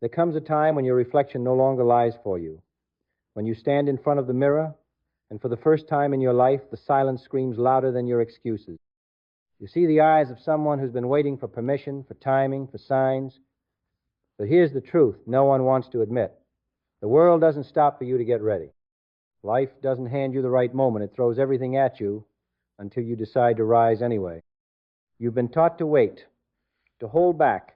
There comes a time when your reflection no longer lies for you, when you stand in front of the mirror, and for the first time in your life, the silence screams louder than your excuses. You see the eyes of someone who's been waiting for permission, for timing, for signs. But here's the truth no one wants to admit. The world doesn't stop for you to get ready. Life doesn't hand you the right moment. It throws everything at you until you decide to rise anyway. You've been taught to wait, to hold back,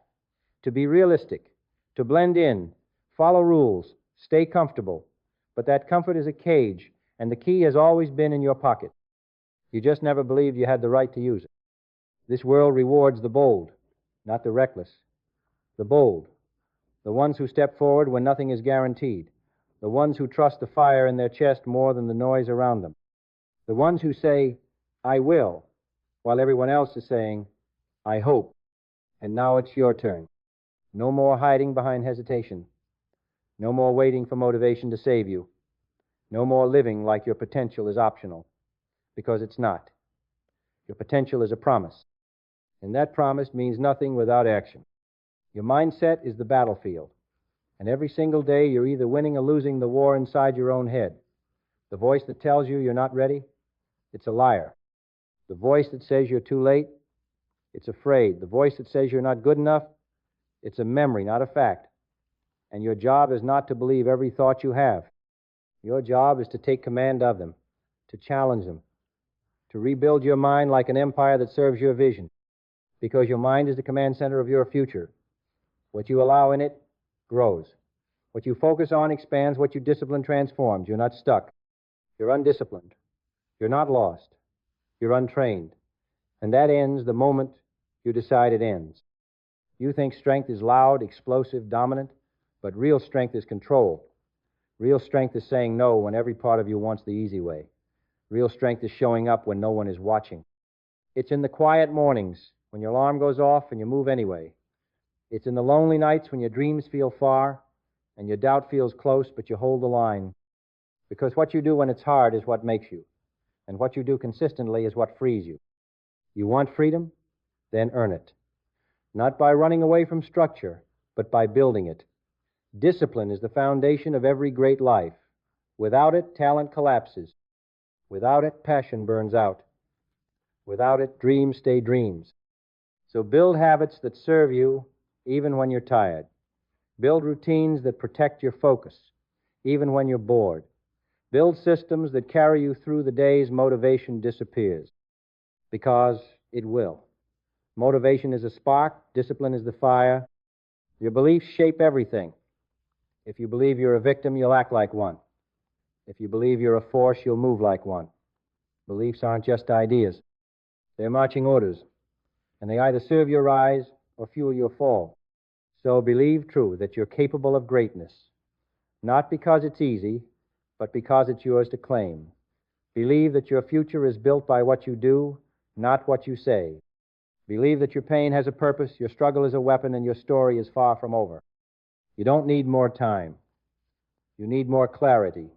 to be realistic, to blend in, follow rules, stay comfortable. But that comfort is a cage, and the key has always been in your pocket. You just never believed you had the right to use it. This world rewards the bold, not the reckless. The bold, the ones who step forward when nothing is guaranteed, the ones who trust the fire in their chest more than the noise around them, the ones who say, I will, while everyone else is saying, I hope. And now it's your turn. No more hiding behind hesitation. No more waiting for motivation to save you. No more living like your potential is optional, because it's not. Your potential is a promise, and that promise means nothing without action. Your mindset is the battlefield, and every single day you're either winning or losing the war inside your own head. The voice that tells you you're not ready, it's a liar. The voice that says you're too late, it's afraid. The voice that says you're not good enough, it's a memory, not a fact. And your job is not to believe every thought you have. Your job is to take command of them, to challenge them, to rebuild your mind like an empire that serves your vision, because your mind is the command center of your future. What you allow in it grows. What you focus on expands. What you discipline transforms. You're not stuck. You're undisciplined. You're not lost. You're untrained. And that ends the moment you decide it ends. You think strength is loud, explosive, dominant, but real strength is control. Real strength is saying no when every part of you wants the easy way. Real strength is showing up when no one is watching. It's in the quiet mornings when your alarm goes off and you move anyway. It's in the lonely nights when your dreams feel far and your doubt feels close, but you hold the line. Because what you do when it's hard is what makes you, and what you do consistently is what frees you. You want freedom? Then earn it. Not by running away from structure, but by building it. Discipline is the foundation of every great life. Without it, talent collapses. Without it, passion burns out. Without it, dreams stay dreams. So build habits that serve you even when you're tired. Build routines that protect your focus, even when you're bored. Build systems that carry you through the days motivation disappears, because it will. Motivation is a spark, discipline is the fire. Your beliefs shape everything. If you believe you're a victim, you'll act like one. If you believe you're a force, you'll move like one. Beliefs aren't just ideas. They're marching orders, and they either serve your rise or fuel your fall. So believe true that you're capable of greatness, not because it's easy, but because it's yours to claim. Believe that your future is built by what you do, not what you say. Believe that your pain has a purpose, your struggle is a weapon, and your story is far from over. You don't need more time. You need more clarity.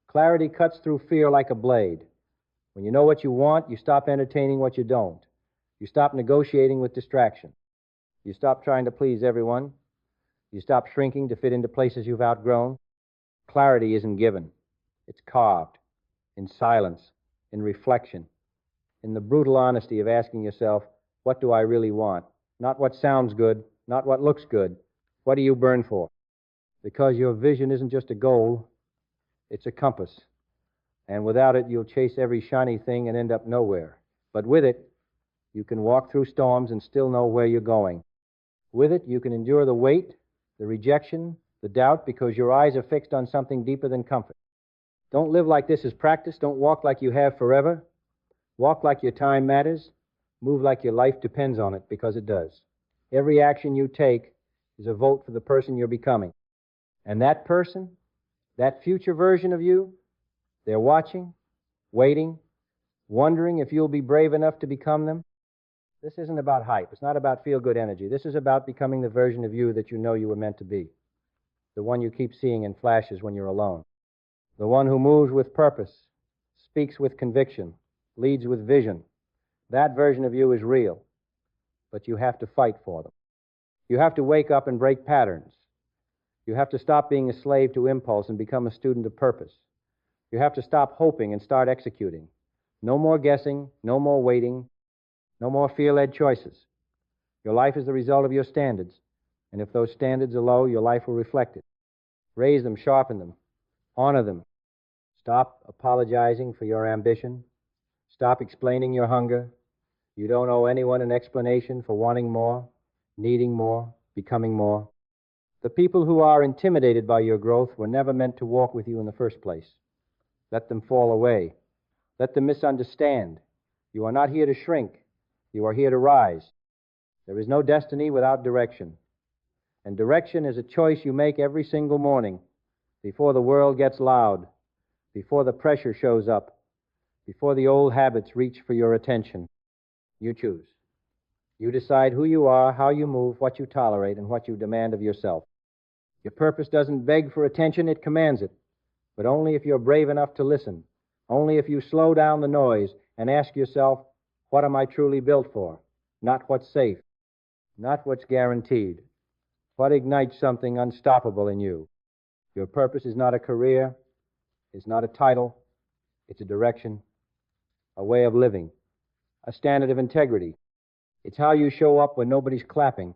Clarity cuts through fear like a blade. When you know what you want, you stop entertaining what you don't. You stop negotiating with distraction. You stop trying to please everyone. You stop shrinking to fit into places you've outgrown. Clarity isn't given. It's carved in silence, in reflection, in the brutal honesty of asking yourself, what do I really want? Not what sounds good, not what looks good. What do you burn for? Because your vision isn't just a goal, it's a compass. And without it, you'll chase every shiny thing and end up nowhere. But with it, you can walk through storms and still know where you're going. With it, you can endure the weight, the rejection, the doubt, because your eyes are fixed on something deeper than comfort. Don't live like this is practice. Don't walk like you have forever. Walk like your time matters. Move like your life depends on it, because it does. Every action you take is a vote for the person you're becoming. And that person, that future version of you, they're watching, waiting, wondering if you'll be brave enough to become them. This isn't about hype. It's not about feel-good energy. This is about becoming the version of you that you know you were meant to be. The one you keep seeing in flashes when you're alone. The one who moves with purpose, speaks with conviction, leads with vision. That version of you is real, but you have to fight for them. You have to wake up and break patterns. You have to stop being a slave to impulse and become a student of purpose. You have to stop hoping and start executing. No more guessing, no more waiting, no more fear-led choices. Your life is the result of your standards, and if those standards are low, your life will reflect it. Raise them, sharpen them, honor them. Stop apologizing for your ambition. Stop explaining your hunger. You don't owe anyone an explanation for wanting more, needing more, becoming more. The people who are intimidated by your growth were never meant to walk with you in the first place. Let them fall away. Let them misunderstand. You are not here to shrink. You are here to rise. There is no destiny without direction. And direction is a choice you make every single morning, before the world gets loud, before the pressure shows up, before the old habits reach for your attention. You choose. You decide who you are, how you move, what you tolerate, and what you demand of yourself. Your purpose doesn't beg for attention, it commands it. But only if you're brave enough to listen. Only if you slow down the noise and ask yourself, what am I truly built for? Not what's safe. Not what's guaranteed. What ignites something unstoppable in you? Your purpose is not a career. It's not a title. It's a direction, a way of living, a standard of integrity. It's how you show up when nobody's clapping,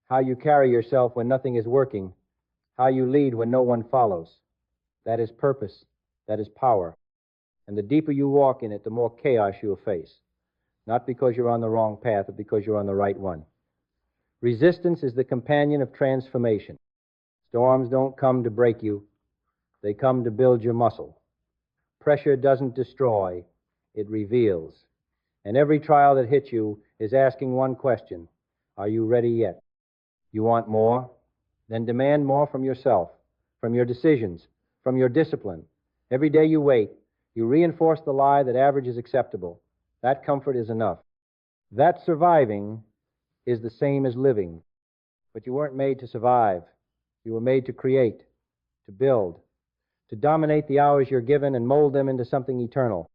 how you carry yourself when nothing is working, how you lead when no one follows. That is purpose. That is power. And the deeper you walk in it, the more chaos you'll face. Not because you're on the wrong path, but because you're on the right one. Resistance is the companion of transformation. Storms don't come to break you. They come to build your muscle. Pressure doesn't destroy. It reveals. And every trial that hits you is asking one question. Are you ready yet? You want more? Then demand more from yourself, from your decisions, from your discipline. Every day you wait, you reinforce the lie that average is acceptable. That comfort is enough. That surviving is the same as living. But you weren't made to survive. You were made to create, to build, to dominate the hours you're given and mold them into something eternal.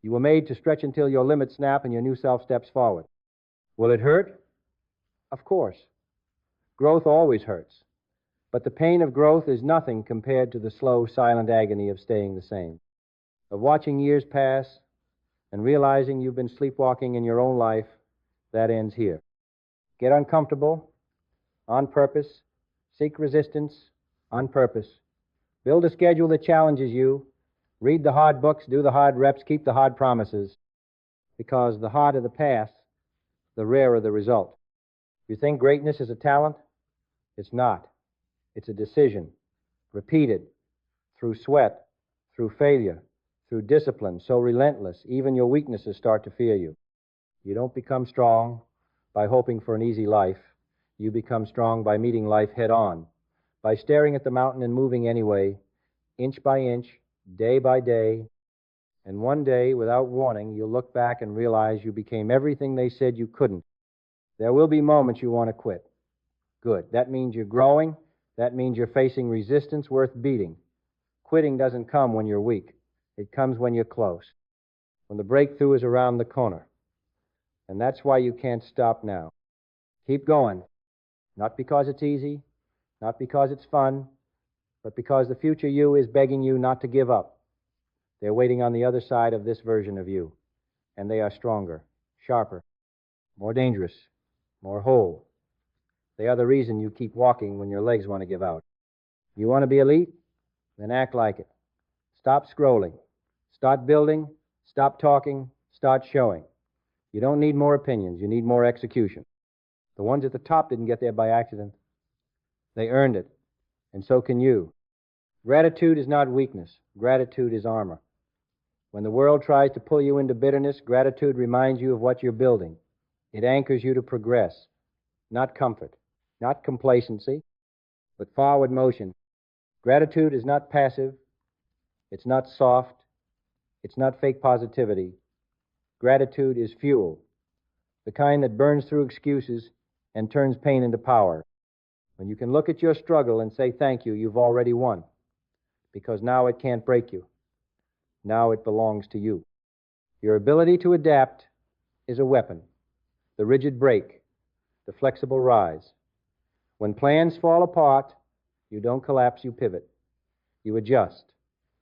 You were made to stretch until your limits snap and your new self steps forward. Will it hurt? Of course. Growth always hurts. But the pain of growth is nothing compared to the slow, silent agony of staying the same, of watching years pass and realizing you've been sleepwalking in your own life. That ends here. Get uncomfortable, on purpose. Seek resistance, on purpose. Build a schedule that challenges you. Read the hard books, do the hard reps, keep the hard promises. Because the harder the path, the rarer the result. You think greatness is a talent? It's not. It's a decision, repeated, through sweat, through failure, through discipline, so relentless, even your weaknesses start to fear you. You don't become strong by hoping for an easy life. You become strong by meeting life head on, by staring at the mountain and moving anyway, inch by inch, day by day. And one day, without warning, you'll look back and realize you became everything they said you couldn't. There will be moments you want to quit. Good. That means you're growing. That means you're facing resistance worth beating. Quitting doesn't come when you're weak. It comes when you're close, when the breakthrough is around the corner. And that's why you can't stop now. Keep going. Not because it's easy, not because it's fun, but because the future you is begging you not to give up. They're waiting on the other side of this version of you. And they are stronger, sharper, more dangerous, more whole. They are the reason you keep walking when your legs want to give out. You want to be elite? Then act like it. Stop scrolling. Start building. Stop talking. Start showing. You don't need more opinions. You need more execution. The ones at the top didn't get there by accident. They earned it. And so can you. Gratitude is not weakness. Gratitude is armor. When the world tries to pull you into bitterness, gratitude reminds you of what you're building. It anchors you to progress, not comfort, not complacency, but forward motion. Gratitude is not passive. It's not soft. It's not fake positivity. Gratitude is fuel, the kind that burns through excuses and turns pain into power. When you can look at your struggle and say thank you, you've already won. Because now it can't break you. Now it belongs to you. Your ability to adapt is a weapon. The rigid break, the flexible rise. When plans fall apart, You don't collapse, you pivot. You adjust.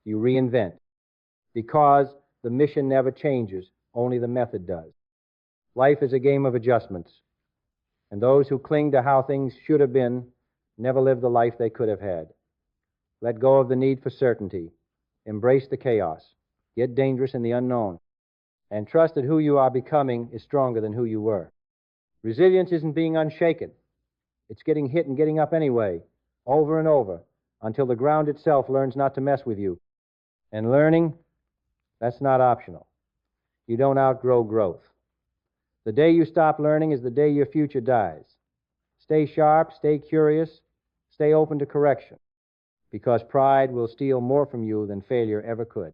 You reinvent. Because the mission never changes, only the method does. Life is a game of adjustments, and those who cling to how things should have been never live the life they could have had. Let go of the need for certainty. Embrace the chaos. Get dangerous in the unknown. And trust that who you are becoming is stronger than who you were. Resilience isn't being unshaken. It's getting hit and getting up anyway, over and over, until the ground itself learns not to mess with you. And learning, that's not optional. You don't outgrow growth. The day you stop learning is the day your future dies. Stay sharp, stay curious, stay open to correction, because pride will steal more from you than failure ever could.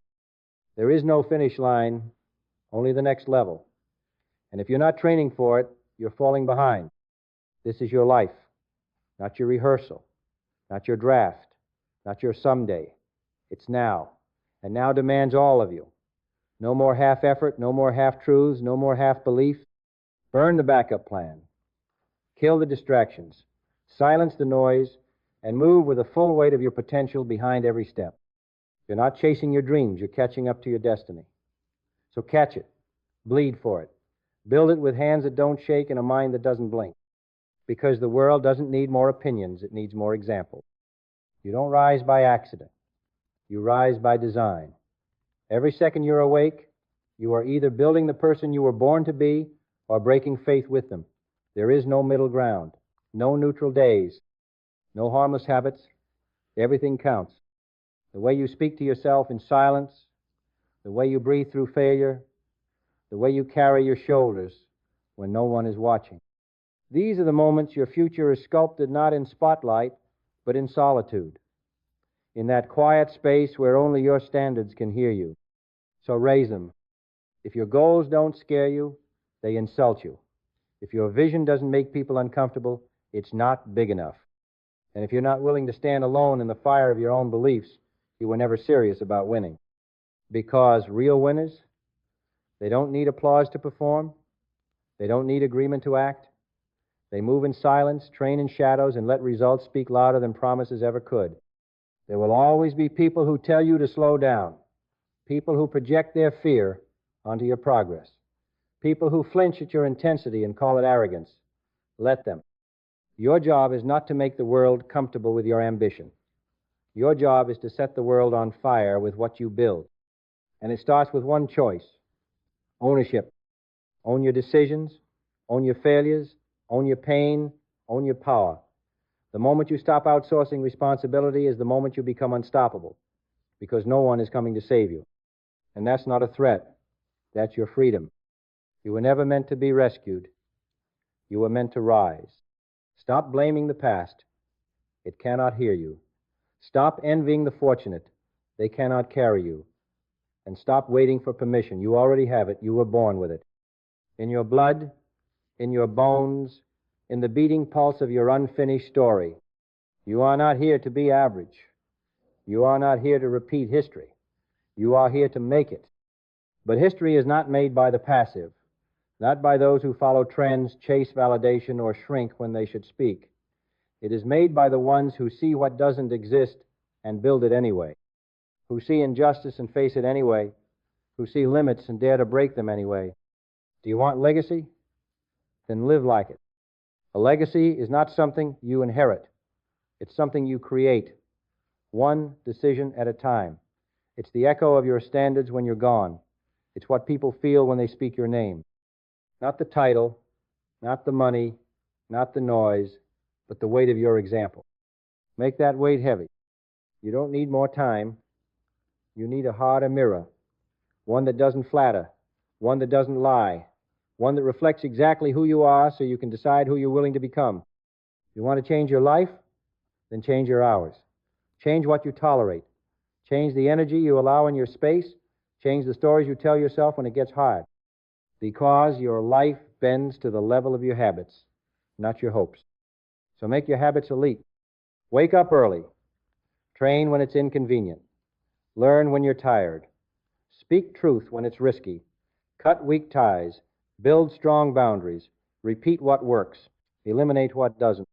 There is no finish line, only the next level. And if you're not training for it, you're falling behind. This is your life, not your rehearsal, not your draft, not your someday. It's now, and now demands all of you. No more half effort, no more half truths, no more half belief. Burn the backup plan. Kill the distractions. Silence the noise, and move with the full weight of your potential behind every step. You're not chasing your dreams, you're catching up to your destiny. So catch it. Bleed for it. Build it with hands that don't shake and a mind that doesn't blink. Because the world doesn't need more opinions, it needs more examples. You don't rise by accident. You rise by design. Every second you're awake, you are either building the person you were born to be or breaking faith with them. There is no middle ground, no neutral days, no harmless habits. Everything counts. The way you speak to yourself in silence, the way you breathe through failure, the way you carry your shoulders when no one is watching. These are the moments your future is sculpted not in spotlight, but in solitude, in that quiet space where only your standards can hear you. So raise them. If your goals don't scare you, they insult you. If your vision doesn't make people uncomfortable, it's not big enough. And if you're not willing to stand alone in the fire of your own beliefs, you were never serious about winning. Because real winners, they don't need applause to perform. They don't need agreement to act. They move in silence, train in shadows, and let results speak louder than promises ever could. There will always be people who tell you to slow down, people who project their fear onto your progress, people who flinch at your intensity and call it arrogance. Let them. Your job is not to make the world comfortable with your ambition. Your job is to set the world on fire with what you build. And it starts with one choice: ownership. Own your decisions, own your failures, own your pain, own your power. The moment you stop outsourcing responsibility is the moment you become unstoppable, because no one is coming to save you. And that's not a threat. That's your freedom. You were never meant to be rescued. You were meant to rise. Stop blaming the past. It cannot hear you. Stop envying the fortunate. They cannot carry you. And stop waiting for permission. You already have it. You were born with it. In your blood, in your bones, in the beating pulse of your unfinished story. You are not here to be average. You are not here to repeat history. You are here to make it. But history is not made by the passive, not by those who follow trends, chase validation, or shrink when they should speak. It is made by the ones who see what doesn't exist and build it anyway, who see injustice and face it anyway, who see limits and dare to break them anyway. Do you want legacy? Then live like it. A legacy is not something you inherit. It's something you create, one decision at a time. It's the echo of your standards when you're gone. It's what people feel when they speak your name. Not the title, not the money, not the noise, but the weight of your example. Make that weight heavy. You don't need more time. You need a harder mirror, one that doesn't flatter, one that doesn't lie, one that reflects exactly who you are so you can decide who you're willing to become. You want to change your life? Then change your hours. Change what you tolerate. Change the energy you allow in your space. Change the stories you tell yourself when it gets hard. Because your life bends to the level of your habits, not your hopes. So make your habits elite. Wake up early. Train when it's inconvenient. Learn when you're tired. Speak truth when it's risky. Cut weak ties. Build strong boundaries. Repeat what works. Eliminate what doesn't.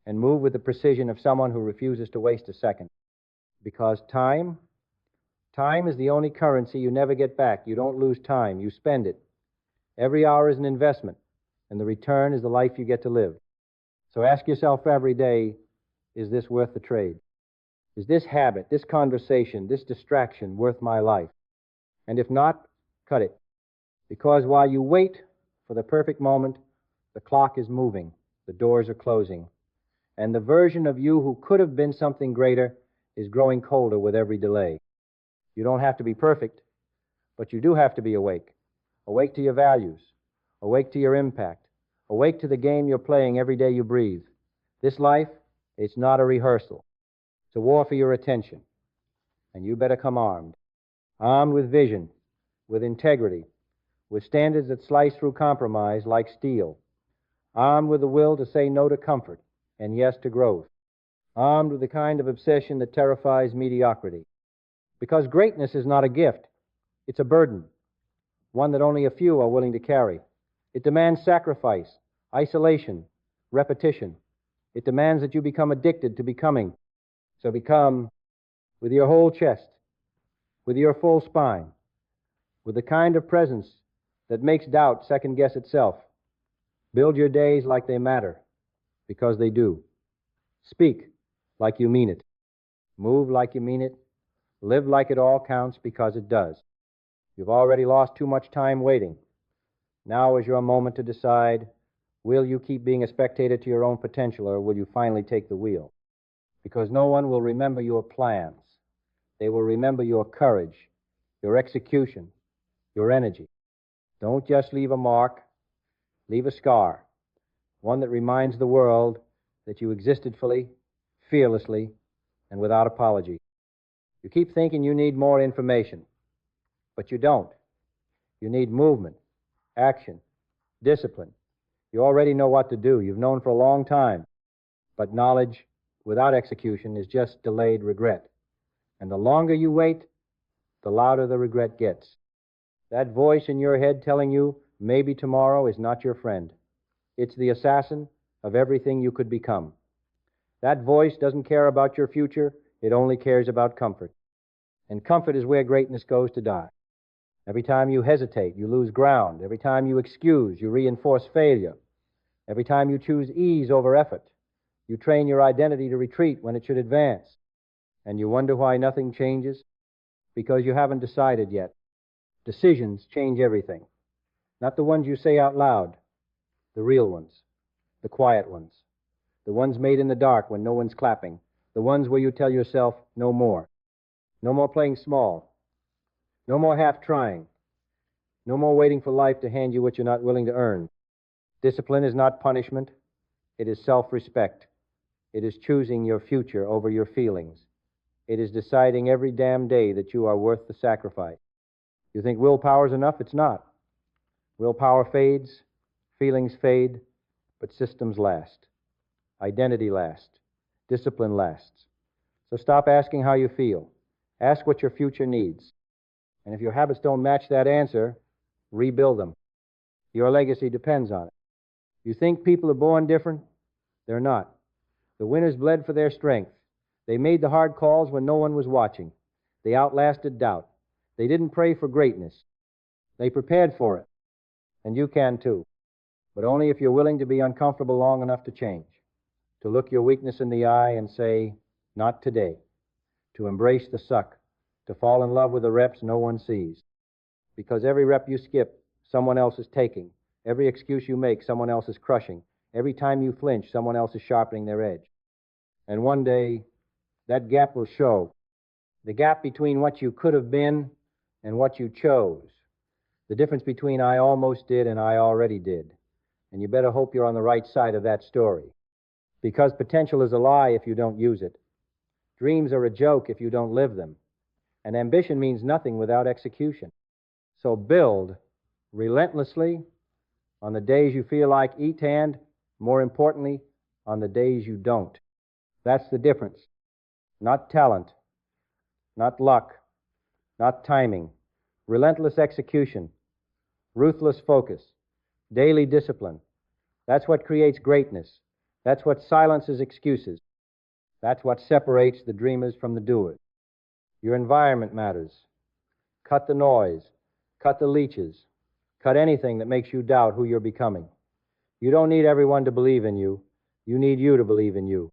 and move with the precision of someone who refuses to waste a second. Because time is the only currency you never get back. You don't lose time, you spend it. Every hour is an investment, and the return is the life you get to live. So ask yourself every day, is this worth the trade? Is this habit, this conversation, this distraction worth my life? And if not, cut it. Because while you wait for the perfect moment, the clock is moving, the doors are closing, and the version of you who could have been something greater is growing colder with every delay. You don't have to be perfect, but you do have to be awake. Awake to your values, awake to your impact, awake to the game you're playing every day you breathe. This life, it's not a rehearsal. It's a war for your attention. And you better come armed. Armed with vision, with integrity, with standards that slice through compromise like steel. Armed with the will to say no to comfort and yes to growth. Armed with the kind of obsession that terrifies mediocrity. Because greatness is not a gift. It's a burden. One that only a few are willing to carry. It demands sacrifice, isolation, repetition. It demands that you become addicted to becoming. So become with your whole chest, with your full spine, with the kind of presence that makes doubt second-guess itself. Build your days like they matter, because they do. Speak like you mean it. Move like you mean it. Live like it all counts, because it does. You've already lost too much time waiting. Now is your moment to decide, will you keep being a spectator to your own potential, or will you finally take the wheel? Because no one will remember your plans. They will remember your courage, your execution, your energy. Don't just leave a mark. Leave a scar, one that reminds the world that you existed fully, fearlessly, and without apology. You keep thinking you need more information, but you don't. You need movement, action, discipline. You already know what to do. You've known for a long time. But knowledge without execution is just delayed regret. And the longer you wait, the louder the regret gets. That voice in your head telling you maybe tomorrow is not your friend. It's the assassin of everything you could become. That voice doesn't care about your future. It only cares about comfort. And comfort is where greatness goes to die. Every time you hesitate, you lose ground. Every time you excuse, you reinforce failure. Every time you choose ease over effort, you train your identity to retreat when it should advance. And you wonder why nothing changes? Because you haven't decided yet. Decisions change everything. Not the ones you say out loud, the real ones, the quiet ones, the ones made in the dark when no one's clapping, the ones where you tell yourself no more. No more playing small. No more half-trying. No more waiting for life to hand you what you're not willing to earn. Discipline is not punishment. It is self-respect. It is choosing your future over your feelings. It is deciding every damn day that you are worth the sacrifice. You think willpower's enough? It's not. Willpower fades, feelings fade, but systems last. Identity lasts. Discipline lasts. So stop asking how you feel. Ask what your future needs. And if your habits don't match that answer, rebuild them. Your legacy depends on it. You think people are born different? They're not. The winners bled for their strength. They made the hard calls when no one was watching. They outlasted doubt. They didn't pray for greatness. They prepared for it. And you can too. But only if you're willing to be uncomfortable long enough to change. To look your weakness in the eye and say, not today. To embrace the suck. To fall in love with the reps no one sees. Because every rep you skip, someone else is taking. Every excuse you make, someone else is crushing. Every time you flinch, someone else is sharpening their edge. And one day, that gap will show. The gap between what you could have been and what you chose. The difference between I almost did and I already did. And you better hope you're on the right side of that story. Because potential is a lie if you don't use it. Dreams are a joke if you don't live them. And ambition means nothing without execution. So build relentlessly on the days you feel like eat and, more importantly, on the days you don't. That's the difference. Not talent, not luck, not timing. Relentless execution, ruthless focus, daily discipline. That's what creates greatness. That's what silences excuses. That's what separates the dreamers from the doers. Your environment matters. Cut the noise. Cut the leeches. Cut anything that makes you doubt who you're becoming. You don't need everyone to believe in you. You need you to believe in you.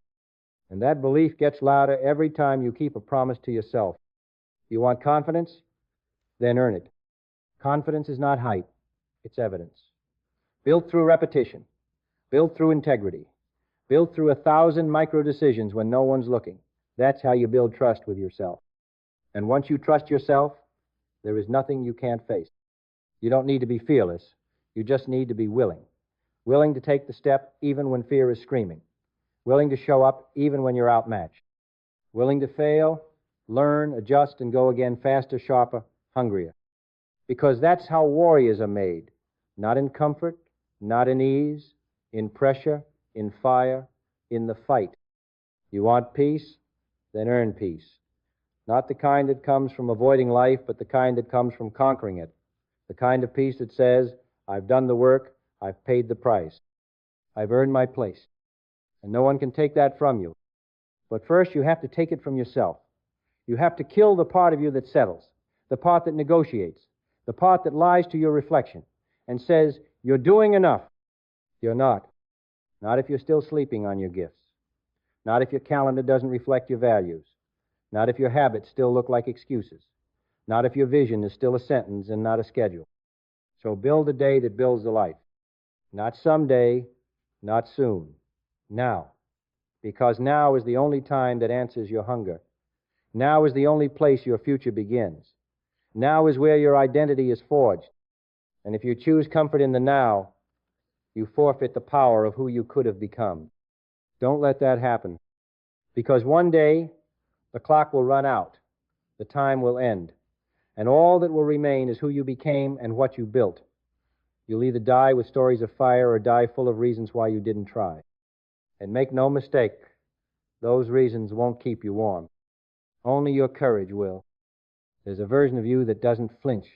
And that belief gets louder every time you keep a promise to yourself. You want confidence? Then earn it. Confidence is not hype. It's evidence. Built through repetition. Built through integrity. Built through 1,000 micro-decisions when no one's looking. That's how you build trust with yourself. And once you trust yourself, there is nothing you can't face. You don't need to be fearless. You just need to be willing. Willing to take the step even when fear is screaming. Willing to show up even when you're outmatched. Willing to fail, learn, adjust, and go again faster, sharper, hungrier. Because that's how warriors are made. Not in comfort, not in ease, in pressure, in fire, in the fight. You want peace? Then earn peace. Not the kind that comes from avoiding life, but the kind that comes from conquering it. The kind of peace that says, I've done the work, I've paid the price. I've earned my place. And no one can take that from you. But first, you have to take it from yourself. You have to kill the part of you that settles, the part that negotiates, the part that lies to your reflection and says, you're doing enough. You're not. Not if you're still sleeping on your gifts. Not if your calendar doesn't reflect your values. Not if your habits still look like excuses. Not if your vision is still a sentence and not a schedule. So build a day that builds a life. Not someday, not soon. Now. Because now is the only time that answers your hunger. Now is the only place your future begins. Now is where your identity is forged. And if you choose comfort in the now, you forfeit the power of who you could have become. Don't let that happen. Because one day, the clock will run out. The time will end. And all that will remain is who you became and what you built. You'll either die with stories of fire or die full of reasons why you didn't try. And make no mistake, those reasons won't keep you warm. Only your courage will. There's a version of you that doesn't flinch,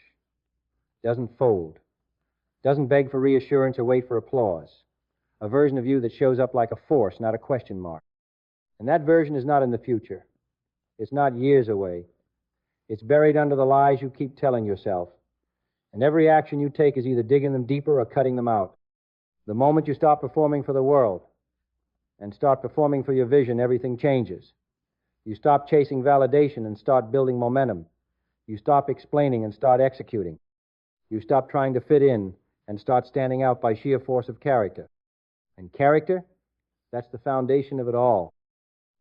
doesn't fold, doesn't beg for reassurance or wait for applause. A version of you that shows up like a force, not a question mark. And that version is not in the future. It's not years away. It's buried under the lies you keep telling yourself. And every action you take is either digging them deeper or cutting them out. The moment you stop performing for the world and start performing for your vision, everything changes. You stop chasing validation and start building momentum. You stop explaining and start executing. You stop trying to fit in and start standing out by sheer force of character. And character, that's the foundation of it all.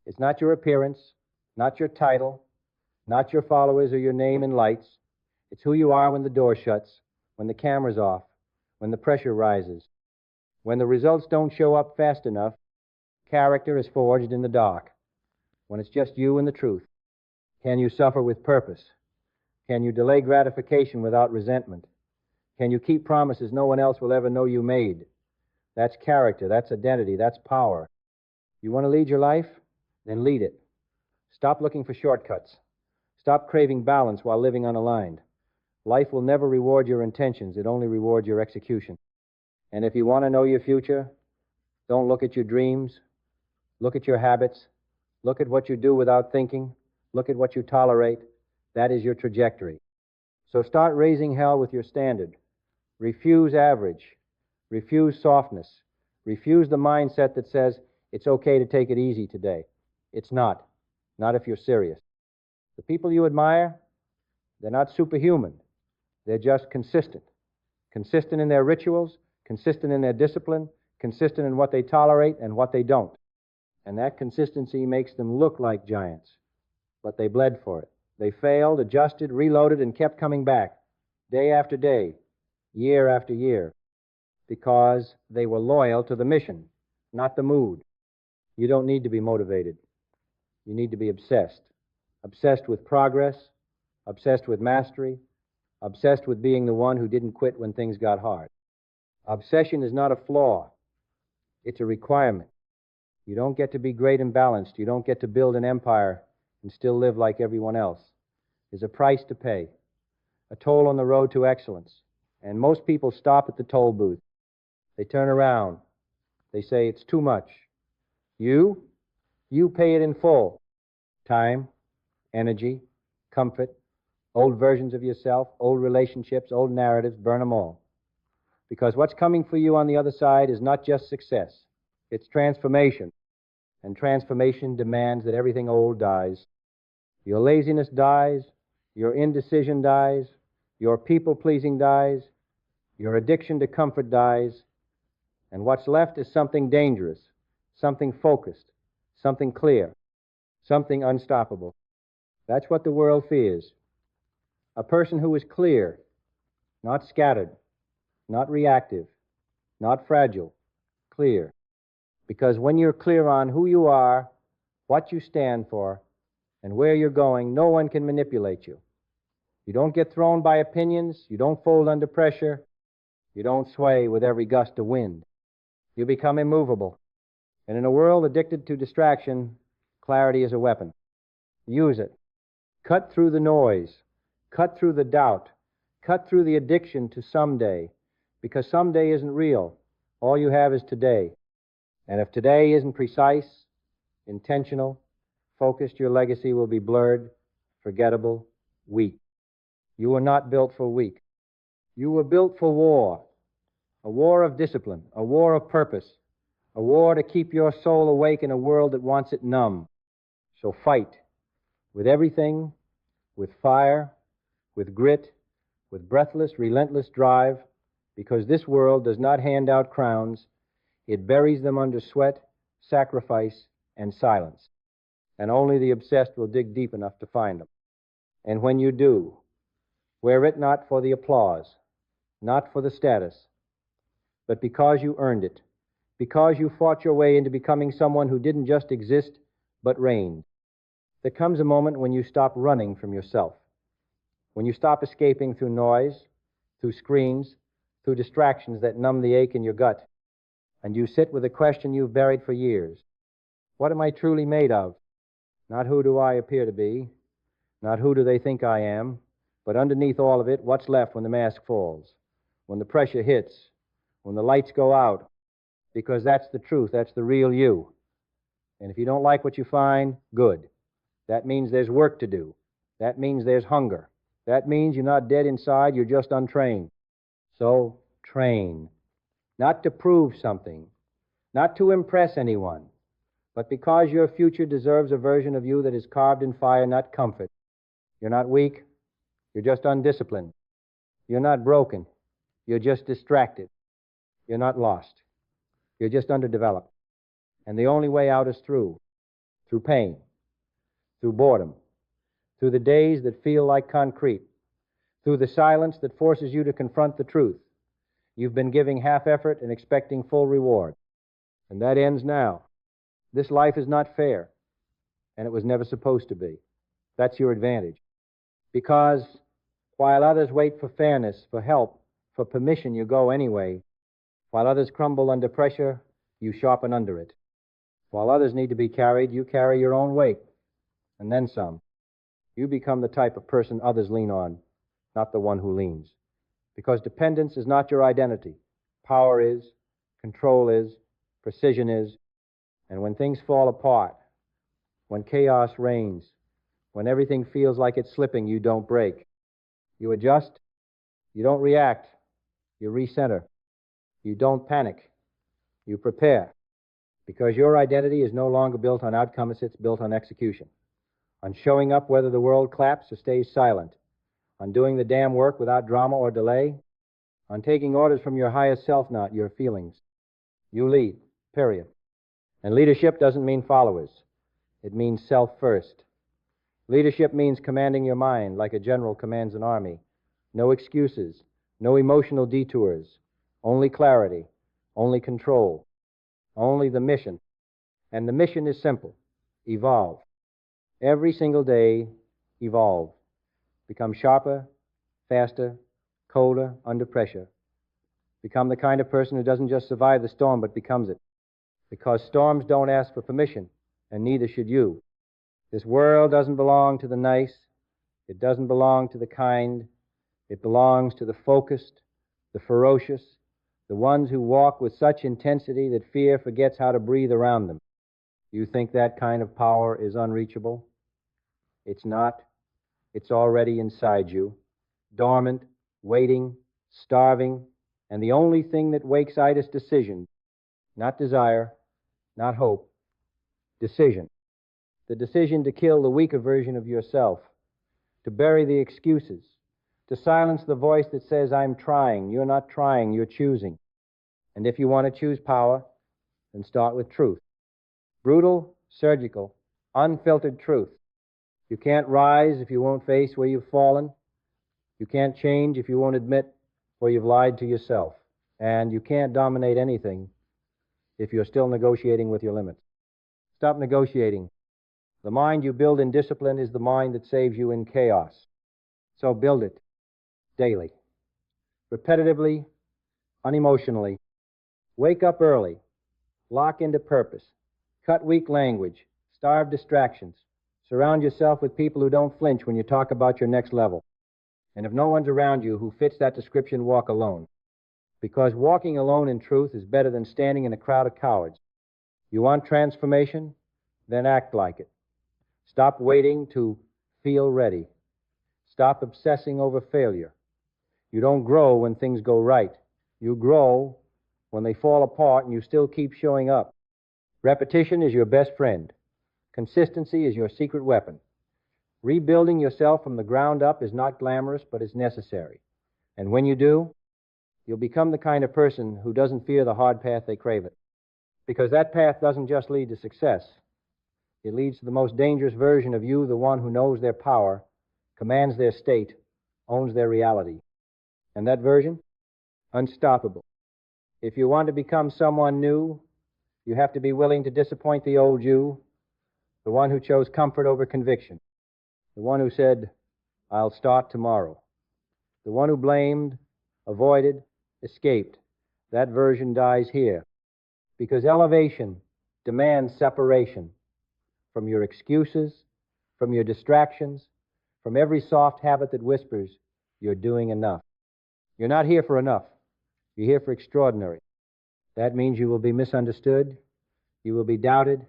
It's not your appearance, not your title, not your followers or your name in lights. It's who you are when the door shuts, when the camera's off, when the pressure rises. When the results don't show up fast enough, character is forged in the dark. When it's just you and the truth. Can you suffer with purpose? Can you delay gratification without resentment? Can you keep promises no one else will ever know you made? That's character, that's identity, that's power. You want to lead your life? Then lead it. Stop looking for shortcuts. Stop craving balance while living unaligned. Life will never reward your intentions. It only rewards your execution. And if you want to know your future, don't look at your dreams. Look at your habits. Look at what you do without thinking. Look at what you tolerate. That is your trajectory. So start raising hell with your standard. Refuse average. Refuse softness. Refuse the mindset that says it's okay to take it easy today. It's not. Not if you're serious. The people you admire, they're not superhuman. They're just consistent. Consistent in their rituals, consistent in their discipline, consistent in what they tolerate and what they don't. And that consistency makes them look like giants. But they bled for it. They failed, adjusted, reloaded, and kept coming back, day after day, year after year, because they were loyal to the mission, not the mood. You don't need to be motivated. You need to be obsessed. Obsessed with progress, obsessed with mastery, obsessed with being the one who didn't quit when things got hard. Obsession is not a flaw. It's a requirement. You don't get to be great and balanced. You don't get to build an empire and still live like everyone else. There's a price to pay, a toll on the road to excellence. And most people stop at the toll booth. They turn around. They say, it's too much. You pay it in full. Time, energy, comfort, old versions of yourself, old relationships, old narratives, burn them all. Because what's coming for you on the other side is not just success. It's transformation. And transformation demands that everything old dies. Your laziness dies. Your indecision dies. Your people-pleasing dies. Your addiction to comfort dies. And what's left is something dangerous, something focused, something clear, something unstoppable. That's what the world fears. A person who is clear, not scattered, not reactive, not fragile, clear. Because when you're clear on who you are, what you stand for, and where you're going, no one can manipulate you. You don't get thrown by opinions. You don't fold under pressure. You don't sway with every gust of wind. You become immovable. And in a world addicted to distraction, clarity is a weapon. Use it. Cut through the noise. Cut through the doubt. Cut through the addiction to someday. Because someday isn't real. All you have is today. And if today isn't precise, intentional, focused, your legacy will be blurred, forgettable, weak. You were not built for weak. You were built for war. A war of discipline, a war of purpose, a war to keep your soul awake in a world that wants it numb. So fight with everything, with fire, with grit, with breathless, relentless drive, because this world does not hand out crowns. It buries them under sweat, sacrifice, and silence. And only the obsessed will dig deep enough to find them. And when you do, wear it not for the applause, not for the status, but because you earned it, because you fought your way into becoming someone who didn't just exist, but reigned. There comes a moment when you stop running from yourself, when you stop escaping through noise, through screens, through distractions that numb the ache in your gut, and you sit with a question you've buried for years. What am I truly made of? Not who do I appear to be, not who do they think I am, but underneath all of it, what's left when the mask falls, when the pressure hits, when the lights go out, because that's the truth, that's the real you. And if you don't like what you find, good. That means there's work to do. That means there's hunger. That means you're not dead inside, you're just untrained. So, train. Not to prove something, not to impress anyone, but because your future deserves a version of you that is carved in fire, not comfort. You're not weak, you're just undisciplined. You're not broken, you're just distracted. You're not lost, you're just underdeveloped. And the only way out is through pain, through boredom, through the days that feel like concrete, through the silence that forces you to confront the truth. You've been giving half effort and expecting full reward. And that ends now. This life is not fair, and it was never supposed to be. That's your advantage. Because while others wait for fairness, for help, for permission, you go anyway. While others crumble under pressure, you sharpen under it. While others need to be carried, you carry your own weight, and then some. You become the type of person others lean on, not the one who leans. Because dependence is not your identity. Power is, control is, precision is. And when things fall apart, when chaos reigns, when everything feels like it's slipping, you don't break. You adjust, you don't react, you recenter. You don't panic, you prepare. Because your identity is no longer built on outcomes, it's built on execution. On showing up whether the world claps or stays silent. On doing the damn work without drama or delay. On taking orders from your highest self, not your feelings. You lead, period. And leadership doesn't mean followers. It means self first. Leadership means commanding your mind like a general commands an army. No excuses, no emotional detours, only clarity, only control, only the mission. And the mission is simple. Evolve. Every single day, evolve. Become sharper, faster, colder, under pressure. Become the kind of person who doesn't just survive the storm, but becomes it. Because storms don't ask for permission, and neither should you. This world doesn't belong to the nice. It doesn't belong to the kind. It belongs to the focused, the ferocious, the ones who walk with such intensity that fear forgets how to breathe around them. You think that kind of power is unreachable? It's not. It's already inside you, dormant, waiting, starving, and the only thing that wakes it is decision, not desire, not hope, decision. The decision to kill the weaker version of yourself, to bury the excuses, to silence the voice that says, I'm trying. You're not trying, you're choosing. And if you want to choose power, then start with truth. Brutal, surgical, unfiltered truth. You can't rise if you won't face where you've fallen. You can't change if you won't admit where you've lied to yourself. And you can't dominate anything if you're still negotiating with your limits. Stop negotiating. The mind you build in discipline is the mind that saves you in chaos. So build it daily, repetitively, unemotionally. Wake up early. Lock into purpose. Cut weak language. Starve distractions. Surround yourself with people who don't flinch when you talk about your next level. And if no one's around you who fits that description, walk alone. Because walking alone in truth is better than standing in a crowd of cowards. You want transformation? Then act like it. Stop waiting to feel ready. Stop obsessing over failure. You don't grow when things go right. You grow when they fall apart and you still keep showing up. Repetition is your best friend. Consistency is your secret weapon. Rebuilding yourself from the ground up is not glamorous, but it's necessary. And when you do, you'll become the kind of person who doesn't fear the hard path they crave it. Because that path doesn't just lead to success. It leads to the most dangerous version of you, the one who knows their power, commands their state, owns their reality. And that version? Unstoppable. If you want to become someone new, you have to be willing to disappoint the old you, the one who chose comfort over conviction, the one who said, I'll start tomorrow, the one who blamed, avoided, escaped. That version dies here. Because elevation demands separation from your excuses, from your distractions, from every soft habit that whispers, you're doing enough. You're not here for enough. You're here for extraordinary. That means you will be misunderstood. You will be doubted.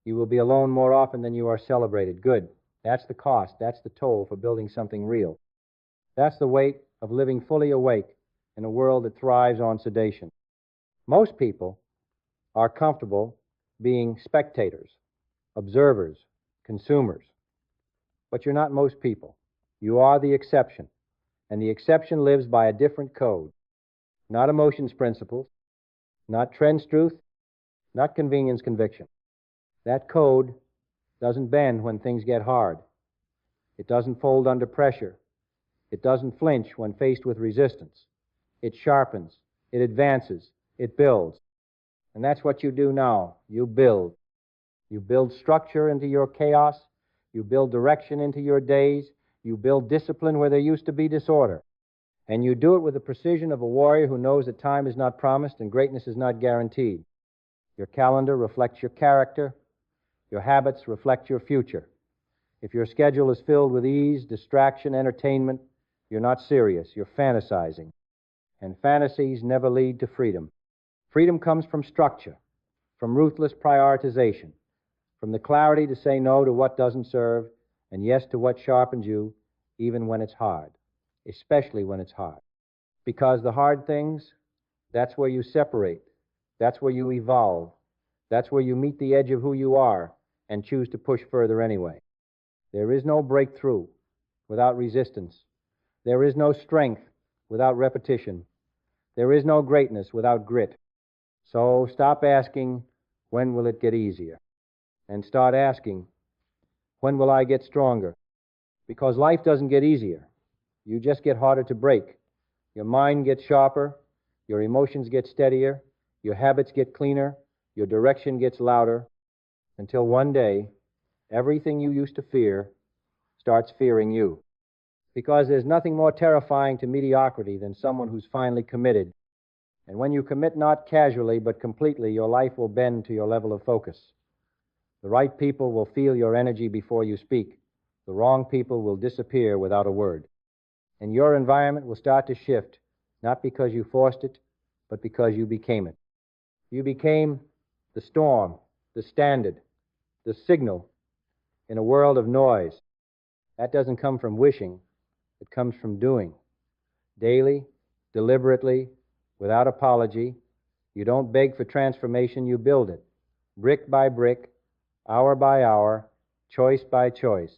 You will be alone more often than you are celebrated. Good. That's the cost. That's the toll for building something real. That's the weight of living fully awake in a world that thrives on sedation. Most people are comfortable being spectators, observers, consumers. But you're not most people. You are the exception. And the exception lives by a different code. Not emotions principles, not trends truth, not convenience conviction. That code doesn't bend when things get hard. It doesn't fold under pressure. It doesn't flinch when faced with resistance. It sharpens. It advances. It builds. And that's what you do now. You build. You build structure into your chaos. You build direction into your days. You build discipline where there used to be disorder. And you do it with the precision of a warrior who knows that time is not promised and greatness is not guaranteed. Your calendar reflects your character. Your habits reflect your future. If your schedule is filled with ease, distraction, entertainment, you're not serious. You're fantasizing. And fantasies never lead to freedom. Freedom comes from structure, from ruthless prioritization, from the clarity to say no to what doesn't serve and yes to what sharpens you, even when it's hard, especially when it's hard. Because the hard things, that's where you separate. That's where you evolve. That's where you meet the edge of who you are and choose to push further anyway. There is no breakthrough without resistance. There is no strength without repetition. There is no greatness without grit. So stop asking, when will it get easier? And start asking, when will I get stronger? Because life doesn't get easier. You just get harder to break. Your mind gets sharper. Your emotions get steadier. Your habits get cleaner. Your direction gets louder. Until one day, everything you used to fear starts fearing you. Because there's nothing more terrifying to mediocrity than someone who's finally committed. And when you commit not casually but completely, your life will bend to your level of focus. The right people will feel your energy before you speak. The wrong people will disappear without a word. And your environment will start to shift, not because you forced it, but because you became it. You became the storm, the standard, the signal in a world of noise. That doesn't come from wishing, it comes from doing. Daily, deliberately, without apology. You don't beg for transformation, you build it. Brick by brick, hour by hour, choice by choice.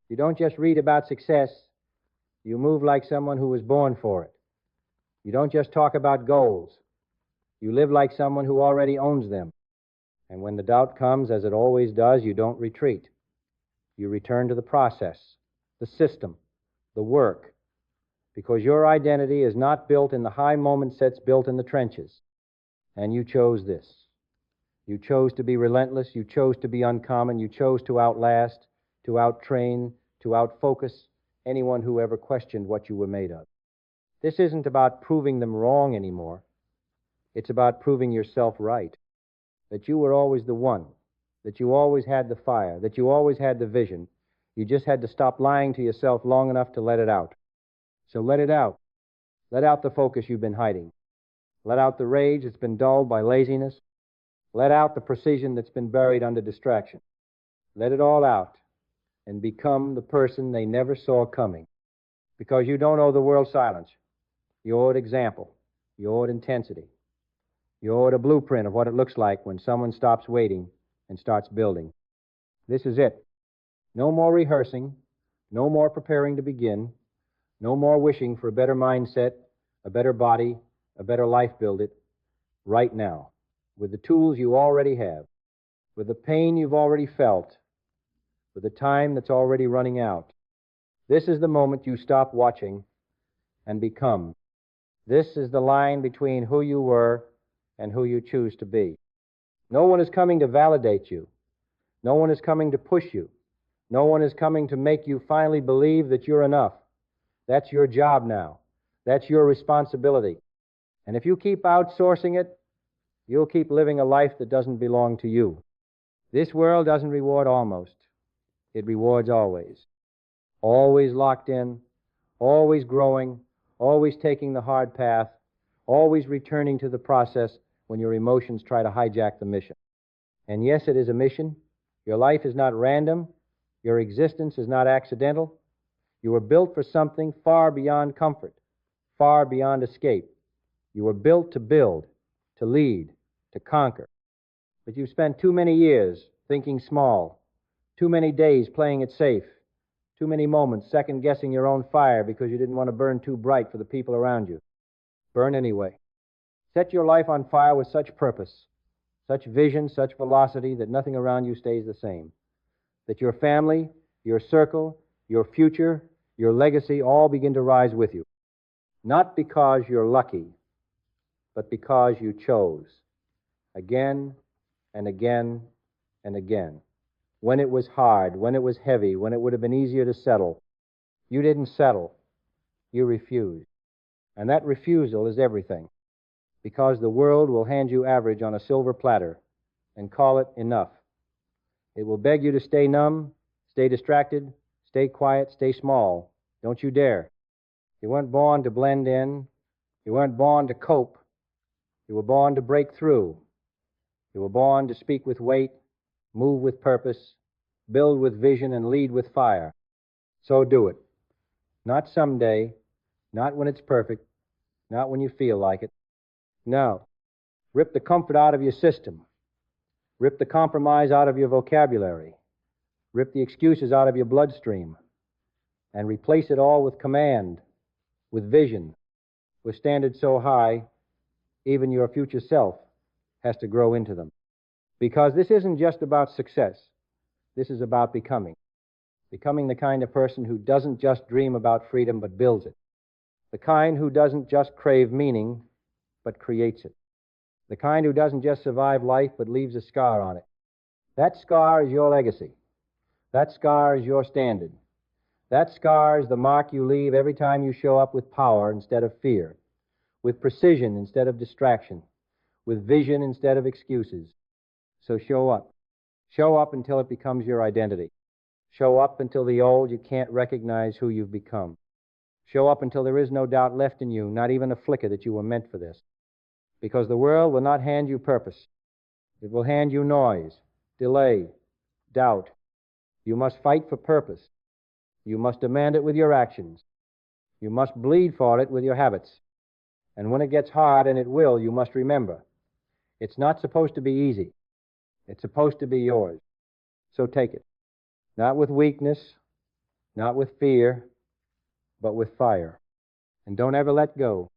You don't just read about success, you move like someone who was born for it. You don't just talk about goals, you live like someone who already owns them. And when the doubt comes, as it always does, you don't retreat. You return to the process, the system, the work, because your identity is not built in the high moments, it's built in the trenches. And you chose this. You chose to be relentless, you chose to be uncommon, you chose to outlast, to outtrain, to outfocus anyone who ever questioned what you were made of. This isn't about proving them wrong anymore. It's about proving yourself right. That you were always the one, that you always had the fire, that you always had the vision. You just had to stop lying to yourself long enough to let it out. So let it out. Let out the focus you've been hiding. Let out the rage that's been dulled by laziness. Let out the precision that's been buried under distraction. Let it all out and become the person they never saw coming. Because you don't owe the world silence. You owe it example. You owe it intensity. You owe it a blueprint of what it looks like when someone stops waiting and starts building. This is it. No more rehearsing. No more preparing to begin. No more wishing for a better mindset, a better body, a better life. Build it right now with the tools you already have, with the pain you've already felt, with the time that's already running out. This is the moment you stop watching and become. This is the line between who you were and who you choose to be. No one is coming to validate you. No one is coming to push you. No one is coming to make you finally believe that you're enough. That's your job now. That's your responsibility. And if you keep outsourcing it, you'll keep living a life that doesn't belong to you. This world doesn't reward almost. It rewards always. Always locked in, always growing, always taking the hard path, always returning to the process when your emotions try to hijack the mission. And yes, it is a mission. Your life is not random. Your existence is not accidental. You were built for something far beyond comfort, far beyond escape. You were built to build, to lead, to conquer. But you've spent too many years thinking small, too many days playing it safe, too many moments second-guessing your own fire because you didn't want to burn too bright for the people around you. Burn anyway. Set your life on fire with such purpose, such vision, such velocity that nothing around you stays the same. That your family, your circle, your future, your legacy all begin to rise with you. Not because you're lucky, but because you chose. Again and again and again. When it was hard, when it was heavy, when it would have been easier to settle, you didn't settle. You refused. And that refusal is everything. Because the world will hand you average on a silver platter and call it enough. It will beg you to stay numb, stay distracted, stay quiet, stay small. Don't you dare. You weren't born to blend in. You weren't born to cope. You were born to break through. You were born to speak with weight, move with purpose, build with vision, and lead with fire. So do it. Not someday, not when it's perfect, not when you feel like it. No. Rip the comfort out of your system. Rip the compromise out of your vocabulary. Rip the excuses out of your bloodstream. And replace it all with command, with vision, with standards so high, even your future self has to grow into them. Because this isn't just about success. This is about becoming. Becoming the kind of person who doesn't just dream about freedom, but builds it. The kind who doesn't just crave meaning, but creates it. The kind who doesn't just survive life, but leaves a scar on it. That scar is your legacy. That scar is your standard. That scar is the mark you leave every time you show up with power instead of fear, with precision instead of distraction, with vision instead of excuses. So show up. Show up until it becomes your identity. Show up until the old you can't recognize who you've become. Show up until there is no doubt left in you, not even a flicker that you were meant for this. Because the world will not hand you purpose. It will hand you noise, delay, doubt. You must fight for purpose. You must demand it with your actions. You must bleed for it with your habits. And when it gets hard, and it will, you must remember, it's not supposed to be easy. It's supposed to be yours. So take it. Not with weakness, not with fear, but with fire. And don't ever let go.